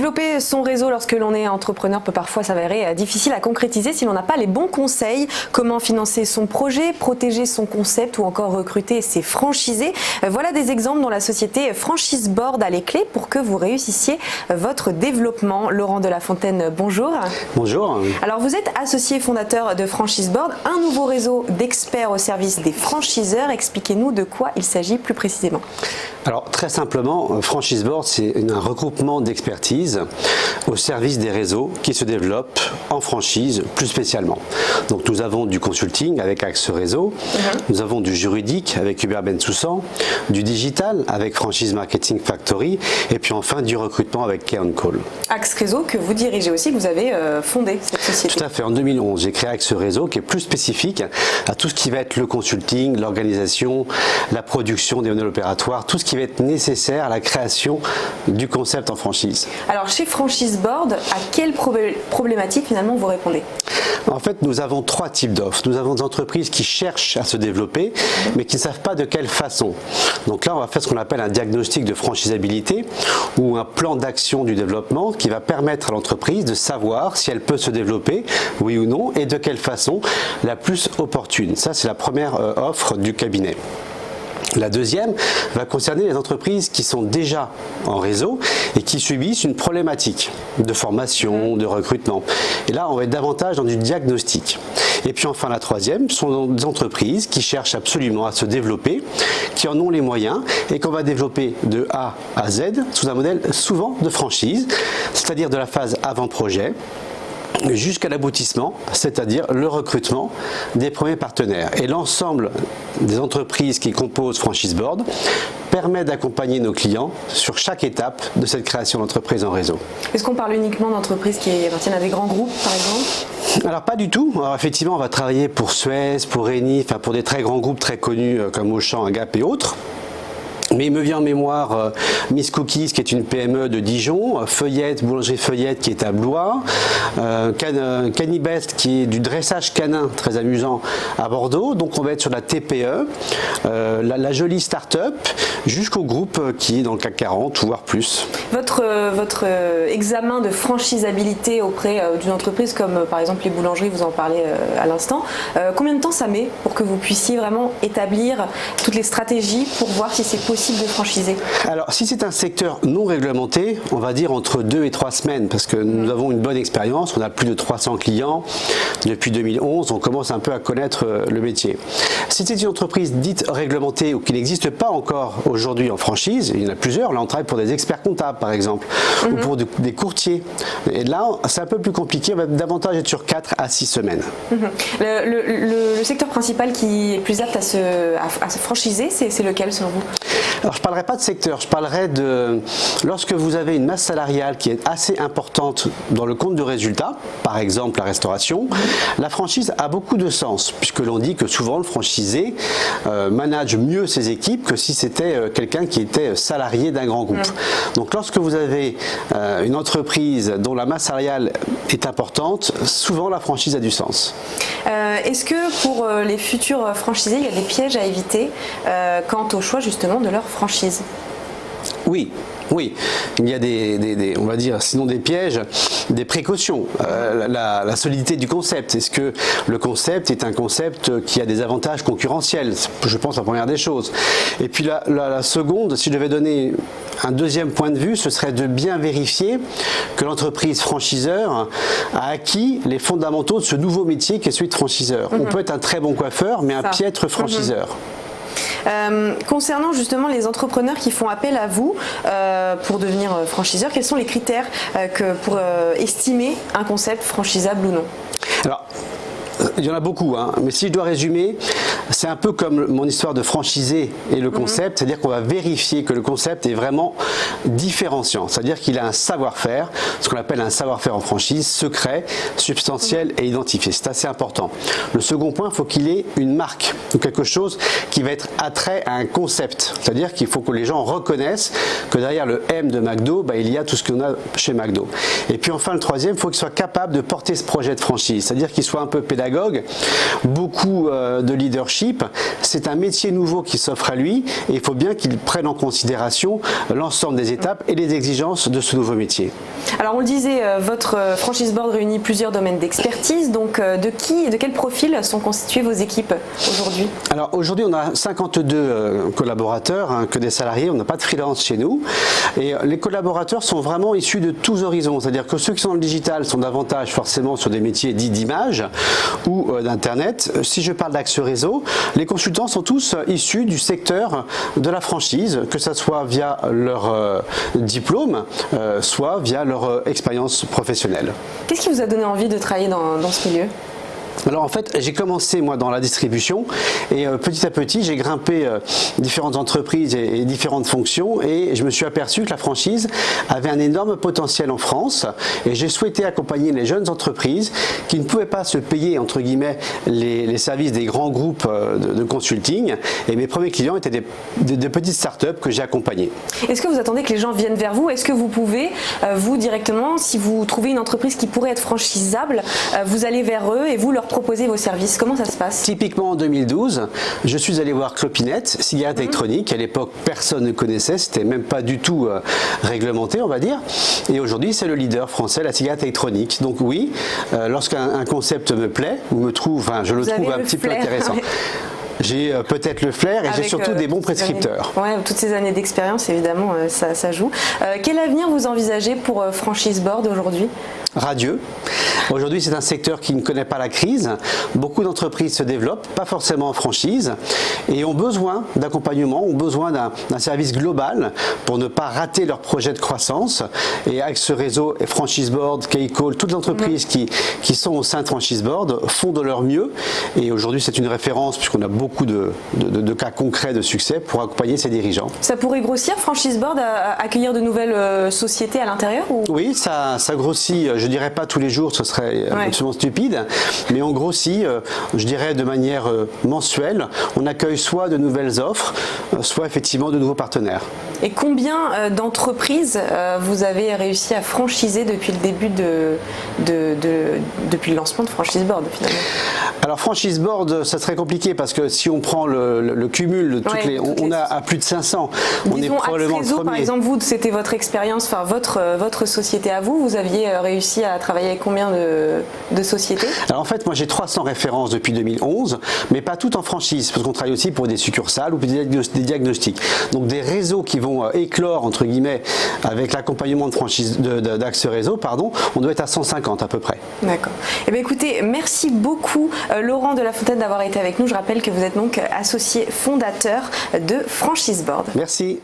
Développer son réseau lorsque l'on est entrepreneur peut parfois s'avérer difficile à concrétiser si l'on n'a pas les bons conseils. Comment financer son projet, protéger son concept ou encore recruter ses franchisés. Voilà des exemples dont la société Franchiseboard a les clés pour que vous réussissiez votre développement. Laurent de la Fontaine, bonjour. Bonjour. Alors vous êtes associé fondateur de Franchiseboard, un nouveau réseau d'experts au service des franchiseurs. Expliquez-nous de quoi il s'agit plus précisément. Alors très simplement, Franchiseboard, c'est un regroupement d'expertise au service des réseaux qui se développent en franchise plus spécialement. Donc nous avons du consulting avec Axe Réseau, nous avons du juridique avec Hubert Bensoussan, du digital avec Franchise Marketing Factory et puis enfin du recrutement avec Key On Call. Axe Réseau que vous dirigez aussi, que vous avez fondé cette société. Tout à fait, en 2011 j'ai créé Axe Réseau qui est plus spécifique à tout ce qui va être le consulting, l'organisation, la production des modèles opératoires, tout ce qui va être nécessaire à la création du concept en franchise. Alors chez Franchiseboard, à quelle problématique finalement vous répondez? En fait, nous avons trois types d'offres. Nous avons des entreprises qui cherchent à se développer, mais qui ne savent pas de quelle façon. Donc là, on va faire ce qu'on appelle un diagnostic de franchisabilité ou un plan d'action du développement qui va permettre à l'entreprise de savoir si elle peut se développer, oui ou non, et de quelle façon la plus opportune. Ça, c'est la première offre du cabinet. La deuxième va concerner les entreprises qui sont déjà en réseau et qui subissent une problématique de formation, de recrutement. Et là, on va être davantage dans du diagnostic. Et puis enfin, la troisième sont des entreprises qui cherchent absolument à se développer, qui en ont les moyens et qu'on va développer de A à Z sous un modèle souvent de franchise, c'est-à-dire de la phase avant-projet jusqu'à l'aboutissement, c'est-à-dire le recrutement des premiers partenaires. Et l'ensemble des entreprises qui composent Franchiseboard permet d'accompagner nos clients sur chaque étape de cette création d'entreprise en réseau. Est-ce qu'on parle uniquement d'entreprises qui appartiennent à des grands groupes, par exemple? Alors pas du tout. Alors, effectivement, on va travailler pour Suez, pour Eni, enfin pour des très grands groupes très connus comme Auchan, Gap et autres. Mais il me vient en mémoire Miss Cookies qui est une PME de Dijon, Feuillette, boulangerie Feuillette qui est à Blois, Canibest qui est du dressage canin, très amusant, à Bordeaux. Donc on va être sur la TPE, la jolie start-up, jusqu'au groupe qui est dans le CAC 40 voire plus. Votre examen de franchisabilité auprès d'une entreprise comme par exemple les boulangeries, vous en parlez à l'instant, combien de temps ça met pour que vous puissiez vraiment établir toutes les stratégies pour voir si c'est possible de franchiser? Alors si c'est un secteur non réglementé, on va dire entre 2 et 3 semaines parce que nous avons une bonne expérience, on a plus de 300 clients depuis 2011, on commence un peu à connaître le métier. Si c'est une entreprise dite réglementée ou qui n'existe pas encore aujourd'hui en franchise, il y en a plusieurs, là on travaille pour des experts comptables par exemple, ou pour des courtiers, et là c'est un peu plus compliqué, on va davantage être sur 4 à 6 semaines. Le secteur principal qui est plus apte à se franchiser, c'est lequel selon vous? Alors je ne parlerai pas de secteur, je parlerai de lorsque vous avez une masse salariale qui est assez importante dans le compte de résultat, par exemple la restauration, la franchise a beaucoup de sens puisque l'on dit que souvent le franchisé manage mieux ses équipes que si c'était quelqu'un qui était salarié d'un grand groupe. Donc lorsque vous avez une entreprise dont la masse salariale est importante, souvent la franchise a du sens. Est-ce que pour les futurs franchisés, il y a des pièges à éviter quant au choix justement de leur franchise? Oui, il y a on va dire, sinon des pièges, des précautions. La solidité du concept. Est-ce que le concept est un concept qui a des avantages concurrentiels? Je pense la première des choses. Et puis la seconde, si je devais donner un deuxième point de vue, ce serait de bien vérifier que l'entreprise franchiseur a acquis les fondamentaux de ce nouveau métier qui est celui de franchiseur. On peut être un très bon coiffeur, mais un piètre franchiseur. Concernant justement les entrepreneurs qui font appel à vous pour devenir franchiseur, quels sont les critères pour estimer un concept franchisable ou non? Alors, il y en a beaucoup, mais si je dois résumer, c'est un peu comme mon histoire de franchisé et le concept, c'est-à-dire qu'on va vérifier que le concept est vraiment différenciant, c'est-à-dire qu'il a un savoir-faire, ce qu'on appelle un savoir-faire en franchise, secret, substantiel et identifié. C'est assez important. Le second point, il faut qu'il ait une marque, ou quelque chose qui va être attrait à un concept, c'est-à-dire qu'il faut que les gens reconnaissent que derrière le M de McDo, il y a tout ce qu'on a chez McDo. Et puis enfin, le troisième, il faut qu'il soit capable de porter ce projet de franchise, c'est-à-dire qu'il soit un peu pédagogue, beaucoup de leadership, leadership, c'est un métier nouveau qui s'offre à lui et il faut bien qu'il prenne en considération l'ensemble des étapes et les exigences de ce nouveau métier. Alors on le disait, votre Franchise Board réunit plusieurs domaines d'expertise, donc de quel profil sont constituées vos équipes aujourd'hui? Alors aujourd'hui on a 52 collaborateurs, que des salariés, on n'a pas de freelance chez nous et les collaborateurs sont vraiment issus de tous horizons, c'est-à-dire que ceux qui sont dans le digital sont davantage forcément sur des métiers dits d'image ou d'internet. Si je parle d'Axe Réseau, les consultants sont tous issus du secteur de la franchise, que ce soit via leur diplôme, soit via leur expérience professionnelle. Qu'est-ce qui vous a donné envie de travailler dans ce milieu ? Alors en fait, j'ai commencé moi dans la distribution et petit à petit j'ai grimpé différentes entreprises et différentes fonctions et je me suis aperçu que la franchise avait un énorme potentiel en France et j'ai souhaité accompagner les jeunes entreprises qui ne pouvaient pas se payer entre guillemets les services des grands groupes de consulting et mes premiers clients étaient des petites startups que j'ai accompagnées. Est-ce que vous attendez que les gens viennent vers vous? Est-ce que vous pouvez, vous directement, si vous trouvez une entreprise qui pourrait être franchisable, vous allez vers eux et vous leur proposer vos services? Comment ça se passe? Typiquement en 2012, je suis allé voir Clopinet, cigarette électronique. À l'époque, personne ne connaissait, c'était même pas du tout réglementé, on va dire. Et aujourd'hui, c'est le leader français, la cigarette électronique. Donc oui, lorsqu'un concept me plaît ou me trouve, je le trouve un petit peu intéressant. J'ai peut-être le flair et j'ai surtout des bons prescripteurs. Ouais, toutes ces années d'expérience, évidemment, ça joue. Quel avenir vous envisagez pour Franchise Board aujourd'hui? Radieux. Aujourd'hui, c'est un secteur qui ne connaît pas la crise. Beaucoup d'entreprises se développent, pas forcément en franchise, et ont besoin d'accompagnement, ont besoin d'un service global pour ne pas rater leur projet de croissance. Et avec ce réseau, Franchise Board, K-Call, toutes les entreprises qui sont au sein de Franchise Board font de leur mieux. Et aujourd'hui, c'est une référence puisqu'on a beaucoup de cas concrets de succès pour accompagner ces dirigeants. Ça pourrait grossir, Franchise Board, à accueillir de nouvelles sociétés à l'intérieur ou... Oui, ça grossit. Je dirais pas tous les jours, ce serait absolument stupide, mais on grossit, je dirais de manière mensuelle. On accueille soit de nouvelles offres, soit effectivement de nouveaux partenaires. Et combien d'entreprises vous avez réussi à franchiser depuis le début depuis le lancement de Franchise Board finalement? Alors Franchise Board, ça serait compliqué parce que si on prend le cumul de toutes on a à plus de 500. Disons, on est probablement Axe Réseau, le premier. par exemple, vous, c'était votre expérience, enfin votre société à vous. Vous aviez réussi à travailler avec combien de sociétés? Alors en fait, moi j'ai 300 références depuis 2011, mais pas toutes en franchise, parce qu'on travaille aussi pour des succursales ou des diagnostics. Donc des réseaux qui vont éclore, entre guillemets, avec l'accompagnement de franchise d'Axe Réseau, on doit être à 150 à peu près. D'accord. Eh bien écoutez, merci beaucoup Laurent de La Fontaine d'avoir été avec nous. Je rappelle que vous êtes donc associé fondateur de Franchise Board. Merci.